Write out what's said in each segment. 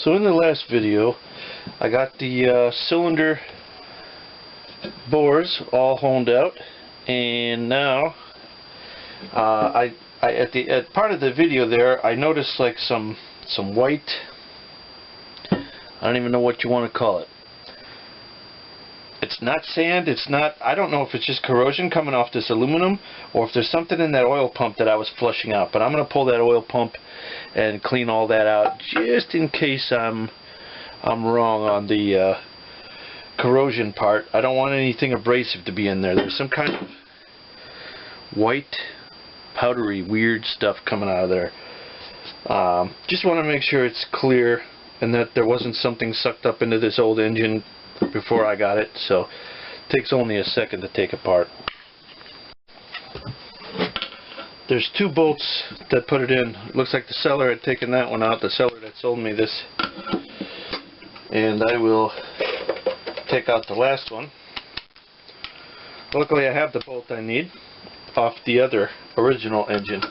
So in the last video, I got the cylinder bores all honed out, and now at part of the video there, I noticed like some white, I don't even know what you want to call it. It's not sand, it's not, I don't know if it's just corrosion coming off this aluminum or if there's something in that oil pump that I was flushing out. But I'm going to pull that oil pump and clean all that out just in case I'm wrong on the corrosion part. I don't want anything abrasive to be in there. There's some kind of white, powdery, weird stuff coming out of there. Just want to make sure it's clear and that there wasn't something sucked up into this old engine before I got it, so it takes only a second to take apart. There's two bolts that put it in. Looks like the seller had taken that one out, the seller that sold me this, and I will take out the last one. Luckily I have the bolt I need off the other original engine,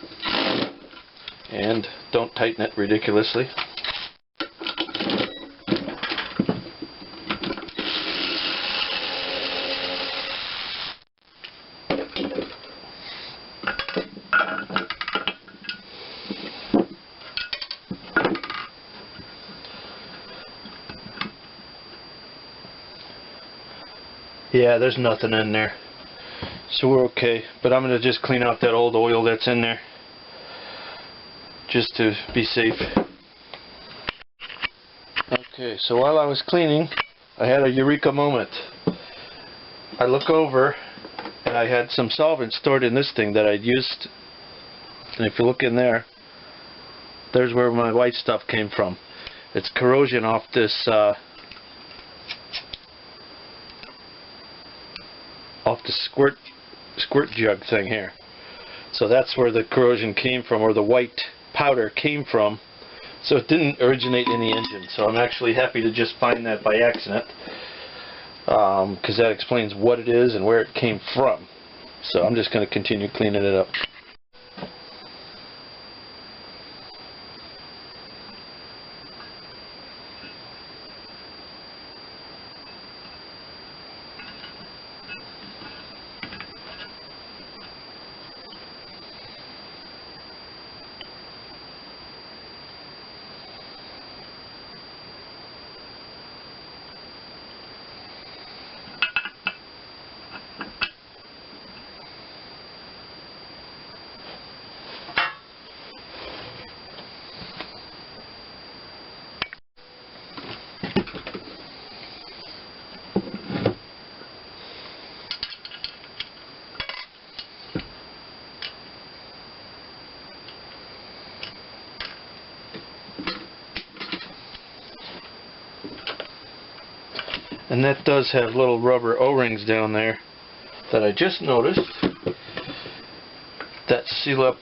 and don't tighten it ridiculously. Yeah, there's nothing in there, so we're okay. But I'm going to just clean out that old oil that's in there, just to be safe. Okay, so while I was cleaning, I had a eureka moment. I look over, and I had some solvent stored in this thing that I'd used, and if you look in there, there's where my white stuff came from. It's corrosion off this squirt jug thing here. So that's where the corrosion came from, or the white powder came from. So it didn't originate in the engine. So I'm actually happy to just find that by accident, because that explains what it is and where it came from. So I'm just going to continue cleaning it up. And that does have little rubber O-rings down there that I just noticed that seal up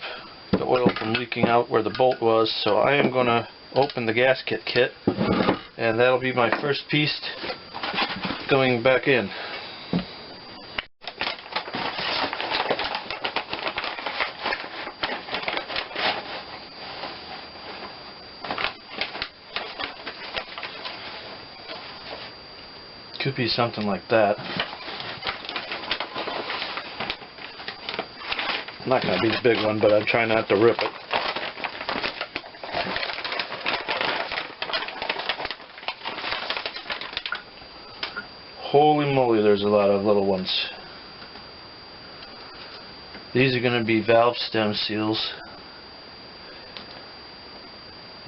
the oil from leaking out where the bolt was. So I am going to open the gasket kit, and that'll be my first piece going back in. Could be something like that. Not going to be the big one, but I'm trying not to rip it. Holy moly, there's a lot of little ones. These are going to be valve stem seals.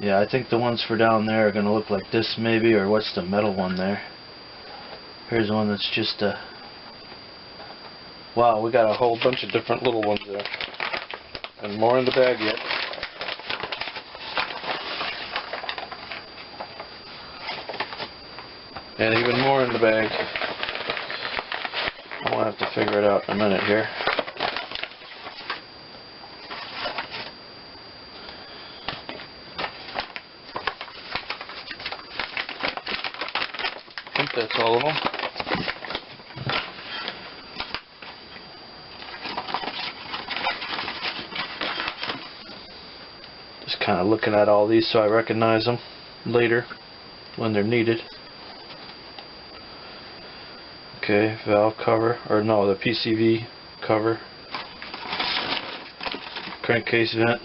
Yeah, I think the ones for down there are going to look like this maybe, or what's the metal one there? Here's one that's just a... Wow, we got a whole bunch of different little ones there. And more in the bag yet. And even more in the bag. I'll have to figure it out in a minute here. I think that's all of them. Just kind of looking at all these so I recognize them later. when they're needed. Okay, valve cover, or no, the PCV cover, crankcase vent,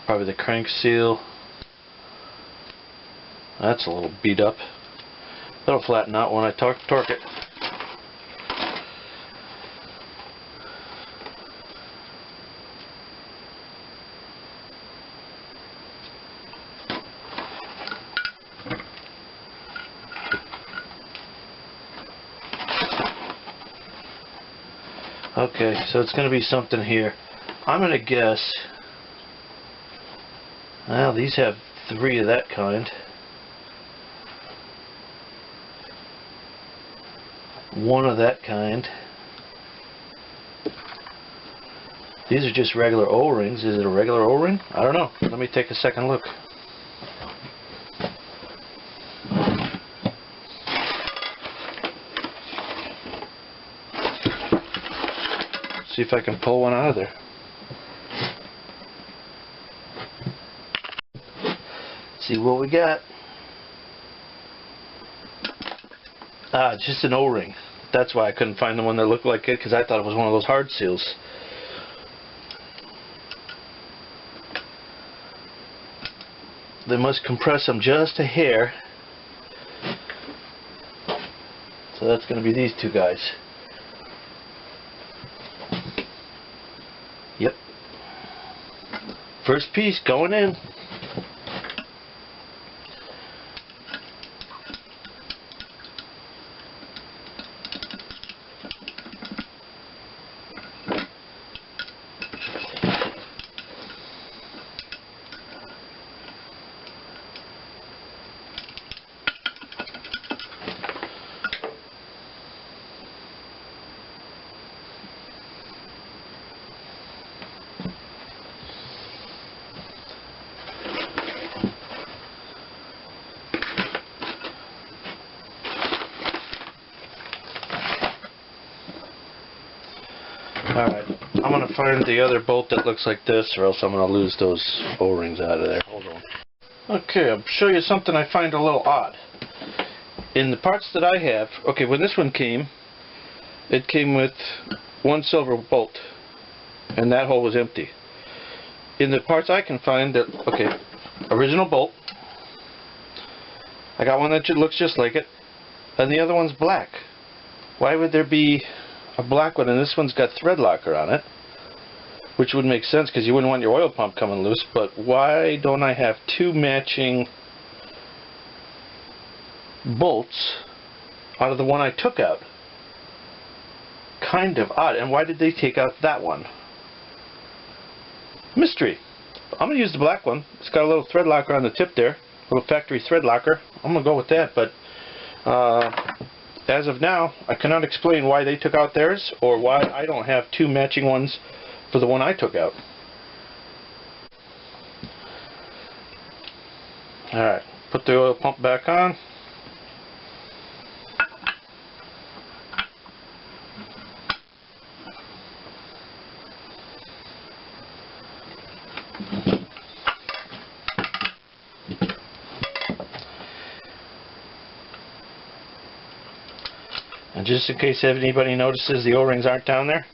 probably the crank seal. That's a little beat up. That'll flatten out when I torque it. Okay, so it's going to be something here. I'm going to guess, well, these have 3 of that kind. 1 of that kind. These are just regular O-rings. Is it a regular O-ring? I don't know. Let me take a second look. See if I can pull one out of there. See what we got. Ah, it's just an O-ring. That's why I couldn't find the one that looked like it, because I thought it was one of those hard seals. They must compress them just a hair. So that's going to be these 2 guys. Yep. First piece going in. Alright, I'm going to find the other bolt that looks like this, or else I'm going to lose those O-rings out of there. Hold on. Okay, I'll show you something I find a little odd. In the parts that I have, okay, when this one came, it came with 1 silver bolt, and that hole was empty. In the parts I can find, that, okay, original bolt, I got one that looks just like it, and the other one's black. Why would there be a black one and this one's got thread locker on it? Which would make sense because you wouldn't want your oil pump coming loose, but why don't I have 2 matching bolts out of the one I took out? Kind of odd. And why did they take out that one? Mystery. I'm going to use the black one. It's got a little thread locker on the tip there, a little factory thread locker. I'm going to go with that, but as of now, I cannot explain why they took out theirs, or why I don't have 2 matching ones for the one I took out. Alright, put the oil pump back on. And just in case anybody notices the O-rings aren't down there,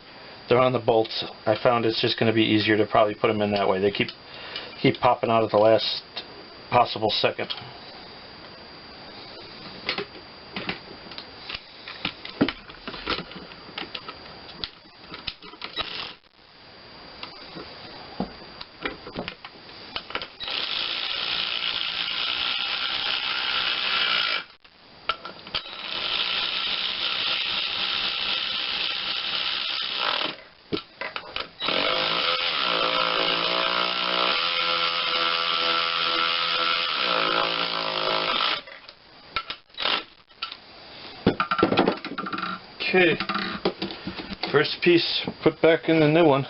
they're on the bolts. I found it's just going to be easier to probably put them in that way. They keep popping out at the last possible second. Okay, first piece put back in the new one.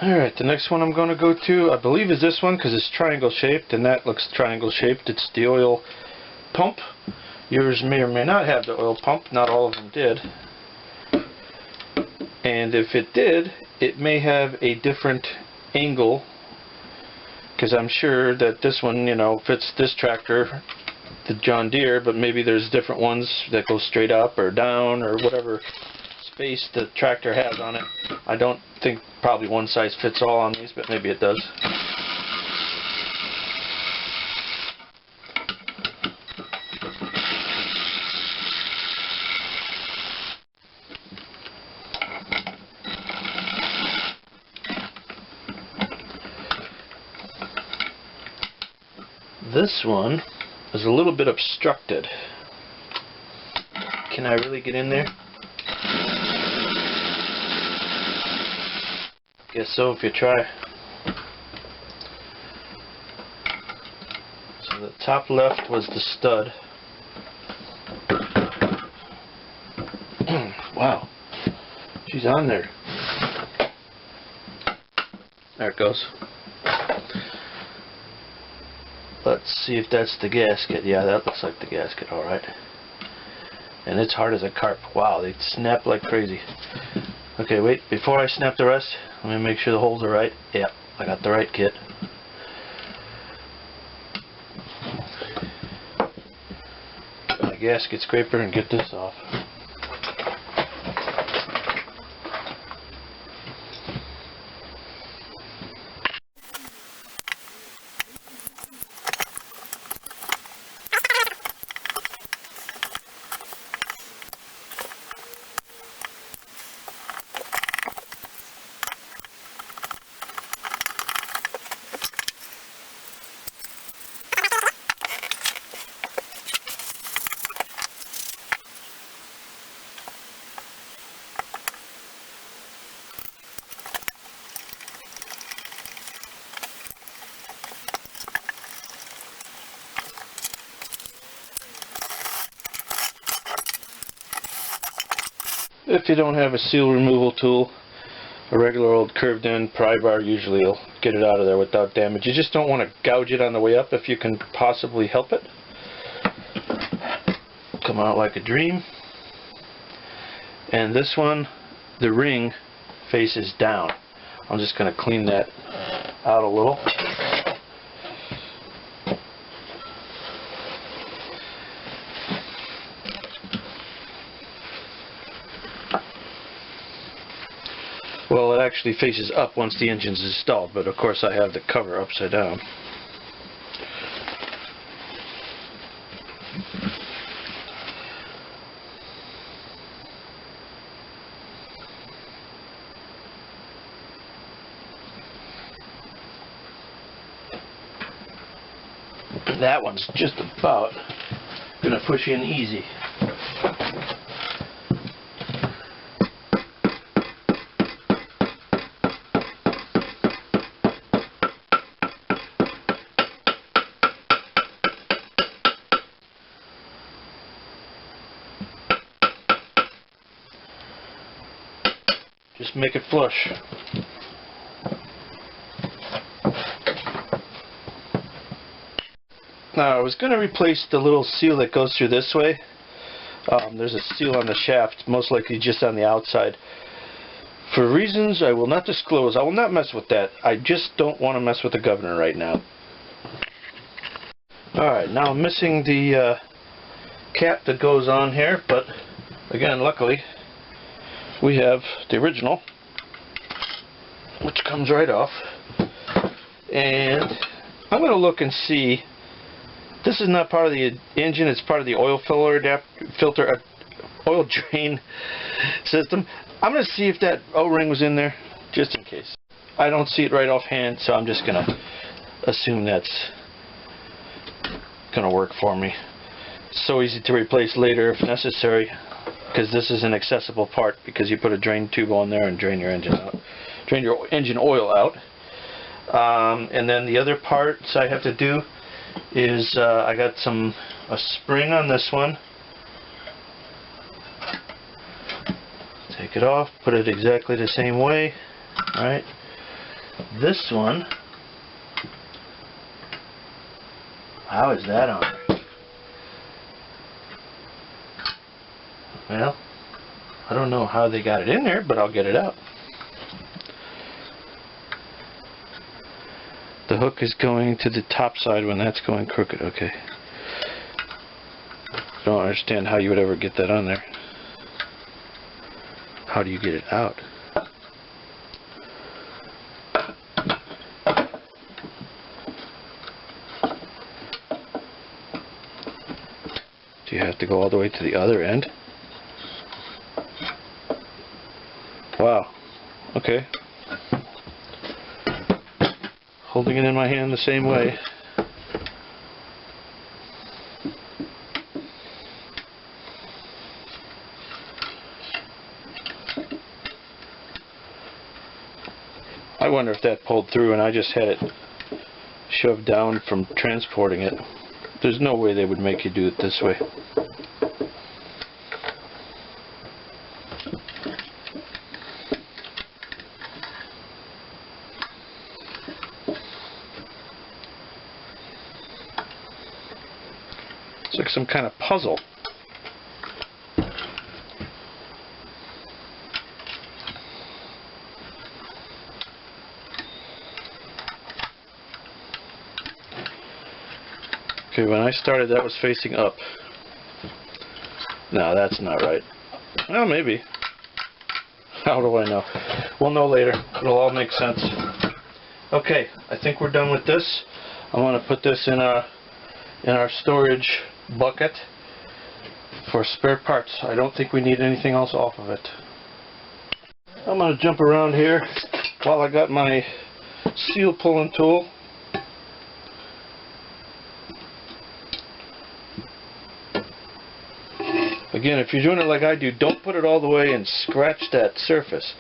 Alright, the next one I'm going to go to, I believe, is this one because it's triangle shaped, and that looks triangle shaped. It's the oil pump. Yours may or may not have the oil pump. Not all of them did. And if it did, it may have a different angle because I'm sure that this one, you know, fits this tractor, the John Deere, but maybe there's different ones that go straight up or down or whatever space the tractor has on it. I don't think probably one size fits all on these, but maybe it does. This one is a little bit obstructed. Can I really get in there? Guess so if you try. So the top left was the stud. Wow, she's on there. There it goes. Let's see if that's the gasket. Yeah, that looks like the gasket, alright. And it's hard as a carp. Wow, they snap like crazy. Okay, wait, before I snap the rest, let me make sure the holes are right. Yep, I got the right kit. Get my gasket scraper and get this off. If you don't have a seal removal tool, a regular old curved end pry bar usually will get it out of there without damage. You just don't want to gouge it on the way up if you can possibly help it. Come out like a dream. And this one, the ring faces down. I'm just going to clean that out a little. Well, it actually faces up once the engine's installed, but of course I have the cover upside down. That one's just about gonna push in easy. Just make it flush. Now I was going to replace the little seal that goes through this way. There's a seal on the shaft, most likely just on the outside. For reasons I will not disclose, I will not mess with that. I just don't want to mess with the governor right now. Alright, now I'm missing the cap that goes on here, but again, luckily we have the original, which comes right off. And I'm going to look and see. This is not part of the engine, it's part of the oil filter oil drain system. I'm going to see if that O-ring was in there, just in case. I don't see it right offhand, so I'm just going to assume that's going to work for me. It's so easy to replace later if necessary, because this is an accessible part, because you put a drain tube on there and drain your engine out, drain your engine oil out. And then the other parts I have to do is I got a spring on this one. Take it off, put it exactly the same way. Alright. This one, how is that on there? Well, I don't know how they got it in there, but I'll get it out. The hook is going to the top side when that's going crooked. Okay. I don't understand how you would ever get that on there. How do you get it out? Do you have to go all the way to the other end? Wow. Okay. Holding it in my hand the same way. I wonder if that pulled through and I just had it shoved down from transporting it. There's no way they would make you do it this way. It's like some kind of puzzle. Okay, when I started that was facing up. No, that's not right. Well, maybe. How do I know? We'll know later. It'll all make sense. Okay, I think we're done with this. I want to put this in our storage bucket for spare parts. I don't think we need anything else off of it. I'm going to jump around here while I got my seal pulling tool. Again, if you're doing it like I do, don't put it all the way and scratch that surface.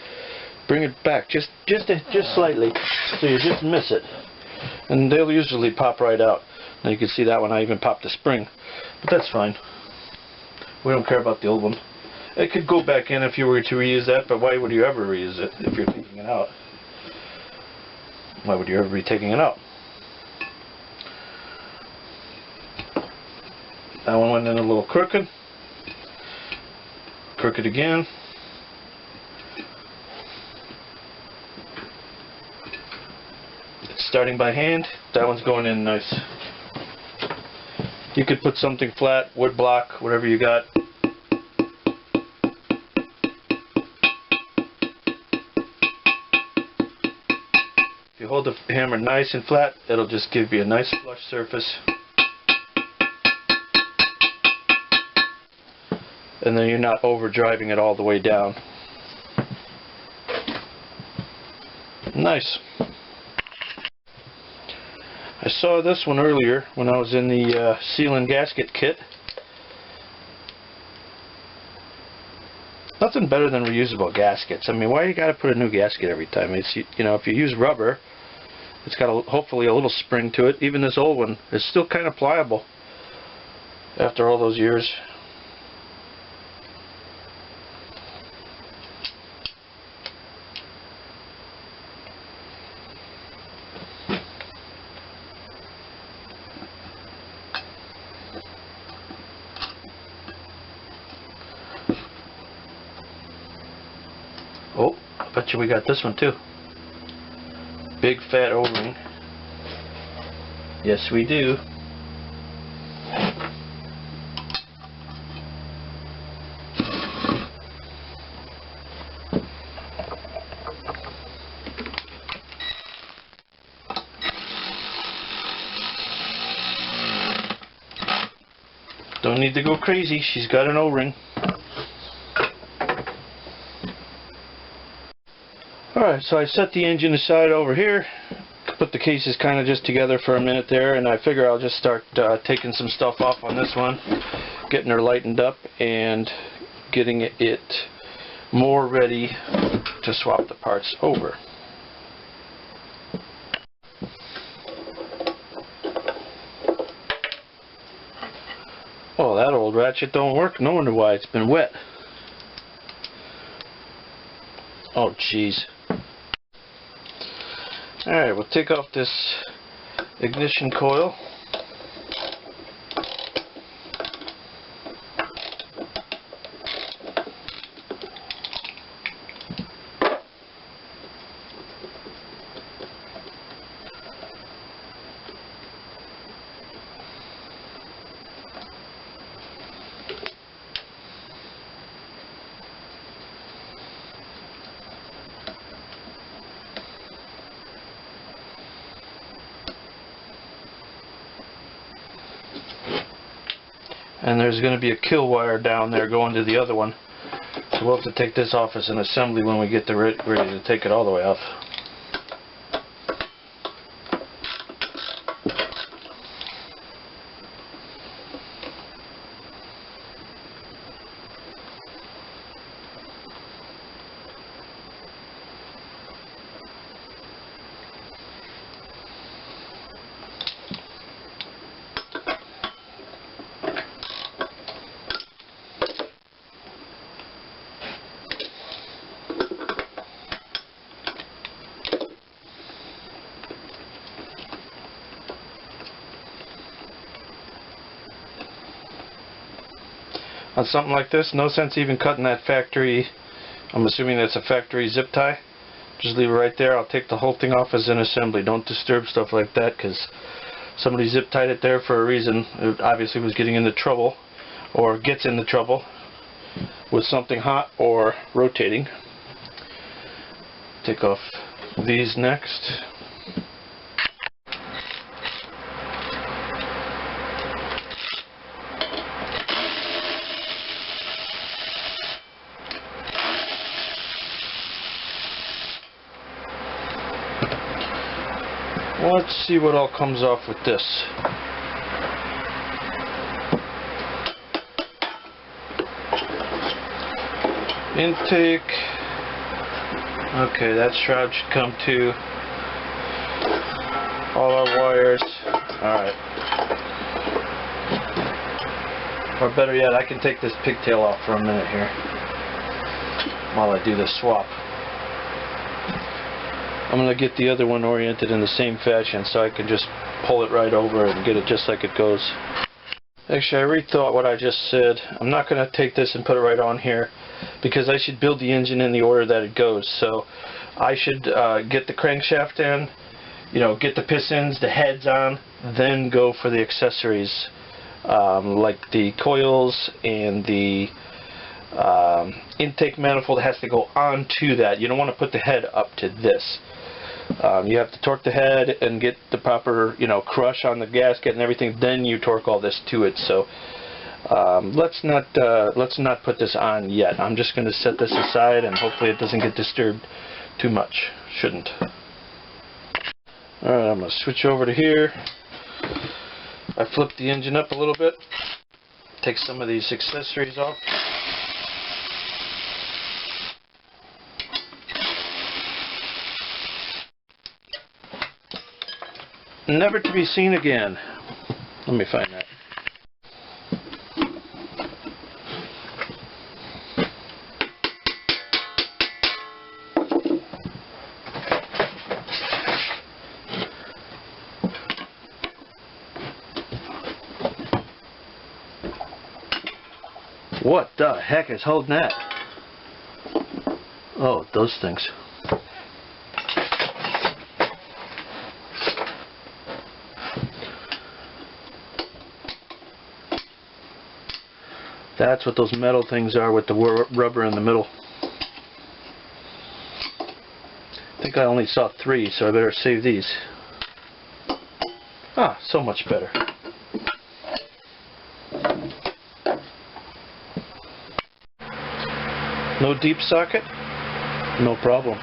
Bring it back just slightly, so you just miss it, and they'll usually pop right out. Now you can see that one I even popped the spring, but that's fine. We don't care about the old one. It could go back in if you were to reuse that, but why would you ever reuse it if you're taking it out? Why would you ever be taking it out? That one went in a little crooked. Crooked again. It's starting by hand. That one's going in nice. You could put something flat, wood block, whatever you got. If you hold the hammer nice and flat, it'll just give you a nice flush surface. And then you're not overdriving it all the way down. Nice. I saw this one earlier when I was in the seal and gasket kit. Nothing better than reusable gaskets. I mean, why you got to put a new gasket every time? It's, you know, if you use rubber, it's got hopefully a little spring to it. Even this old one is still kind of pliable after all those years. Oh, I bet you we got this one too. Big fat O-ring. Yes, we do. Don't need to go crazy. She's got an O-ring. Alright, so I set the engine aside over here, put the cases kind of just together for a minute there, and I figure I'll just start taking some stuff off on this one, getting her lightened up and getting it more ready to swap the parts over. Oh, that old ratchet don't work. No wonder why. It's been wet. Oh, jeez. Alright, we'll take off this ignition coil. and there's going to be a kill wire down there going to the other one. So we'll have to take this off as an assembly when we get ready to take it all the way off. On something like this, no sense even cutting that factory, I'm assuming that's a factory zip tie. Just leave it right there. I'll take the whole thing off as an assembly. Don't disturb stuff like that, because somebody zip tied it there for a reason. It obviously was getting into trouble, or gets into trouble with something hot or rotating. Take off these next. Let's see what all comes off with this. Intake. Okay, that shroud should come too. All our wires. Alright. Or better yet, I can take this pigtail off for a minute here while I do the swap. I'm going to get the other one oriented in the same fashion so I can just pull it right over and get it just like it goes. Actually, I rethought what I just said. I'm not going to take this and put it right on here because I should build the engine in the order that it goes. So I should get the crankshaft in, you know, get the pistons, the heads on, then go for the accessories like the coils and the intake manifold has to go onto that. You don't want to put the head up to this. You have to torque the head and get the proper, you know, crush on the gasket and everything. Then you torque all this to it. So let's not put this on yet. I'm just going to set this aside and hopefully it doesn't get disturbed too much. Shouldn't. All right, I'm going to switch over to here. I flipped the engine up a little bit. Take some of these accessories off. Never to be seen again. Let me find that. What the heck is holding that? Oh, those things. That's what those metal things are with the rubber in the middle. I think I only saw 3, so I better save these. Ah, so much better. No deep socket? No problem.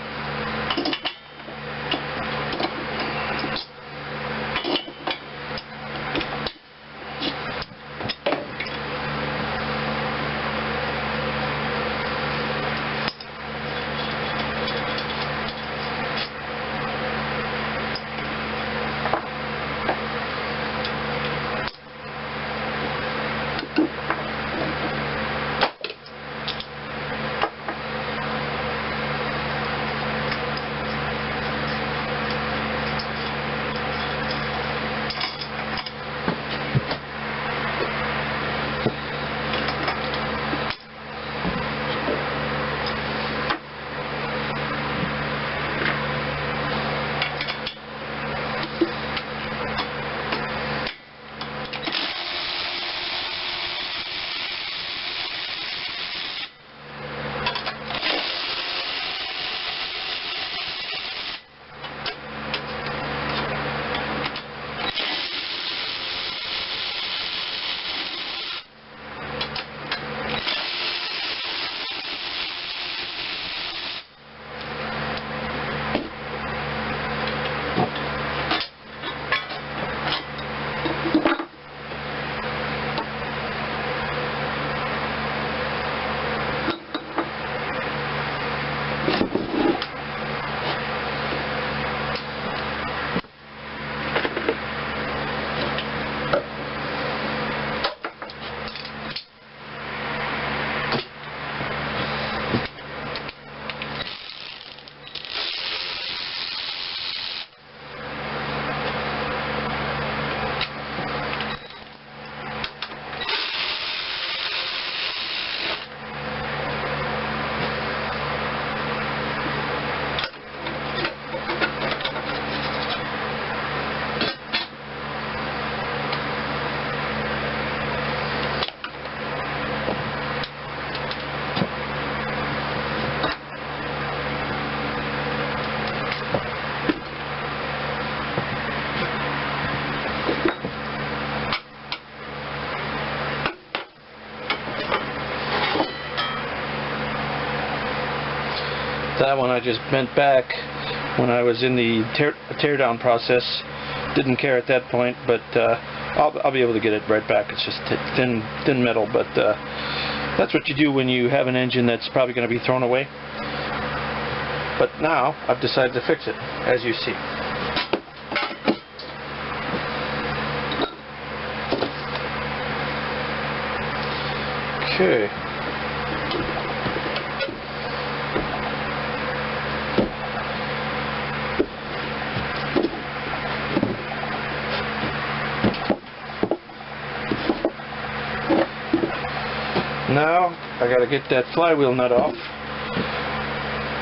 That one I just bent back when I was in the tear down process. Didn't care at that point, but I'll be able to get it right back. It's just thin metal, but that's what you do when you have an engine that's probably going to be thrown away. But now I've decided to fix it, as you see. Okay. Now I gotta get that flywheel nut off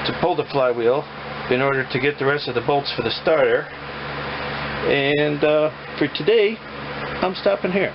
to pull the flywheel in order to get the rest of the bolts for the starter. And for today, I'm stopping here.